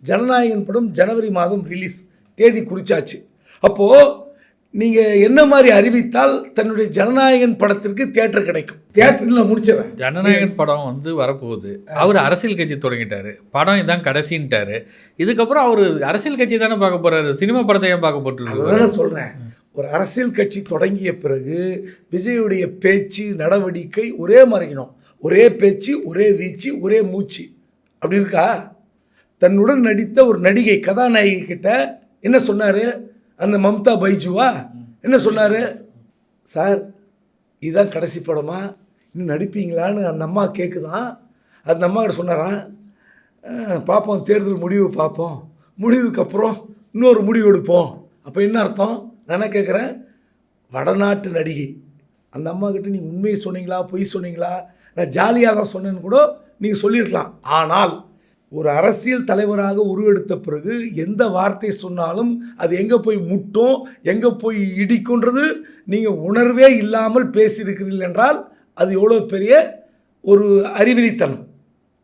ஜனநாயகன் படம் ஜனவரி மாதம் ரிலீஸ், தேதி குறிச்சாச்சு. அப்போது நீங்கள் என்ன மாதிரி அறிவித்தால் தன்னுடைய ஜனநாயகன் படத்திற்கு தியேட்டர் கிடைக்கும்? தியேட்டரில் முடிச்சவன் ஜனநாயகன் படம் வந்து வரப்போகுது. அவர் அரசியல் கட்சி தொடங்கிட்டாரு, படம் இதான் கடைசின்ட்டாரு. இதுக்கப்புறம் அவர் அரசியல் கட்சி தானே பார்க்க போறாரு, சினிமா படத்தை ஏன் பார்க்க போட்டு? அதான் சொல்கிறேன், ஒரு அரசியல் கட்சி தொடங்கிய பிறகு விஜயுடைய பேச்சு நடவடிக்கை ஒரே மாதிரிக்கணும். ஒரே பேச்சு, ஒரே வீச்சு, ஒரே மூச்சு. அப்படி இருக்கா? தன்னுடன் நடித்த ஒரு நடிகை கதாநாயகி கிட்ட என்ன சொன்னார்? அந்த மம்தா பைஜுவா என்ன சொன்னார்? சார் இதுதான் கடைசி படமா, இன்னும் நடிப்பீங்களான்னு அந்த அம்மா கேட்குதான். அந்த அம்மா கிட்ட சொன்னாரான், பார்ப்போம், தேர்தல் முடிவு பார்ப்போம், முடிவுக்கு அப்புறம் இன்னொரு முடிவு எடுப்போம். அப்போ என்ன அர்த்தம்? நான் கேட்குறேன், வடநாட்டு நடிகை அந்த அம்மா கிட்ட நீங்கள் உண்மையை சொன்னீங்களா பொய் சொன்னீங்களா? நான் ஜாலியாக தான் சொன்னேன்னு கூட நீங்கள் சொல்லியிருக்கலாம். ஆனால் ஒரு அரசியல் தலைவராக உருவெடுத்த பிறகு எந்த வார்த்தை சொன்னாலும் அது எங்கே போய் முட்டும், எங்கே போய் இடிக்குன்றது நீங்கள் உணர்வே இல்லாமல் பேசியிருக்கிறீர்கள் என்றால் அது எவ்வளோ பெரிய ஒரு அறிவிலித்தனம்.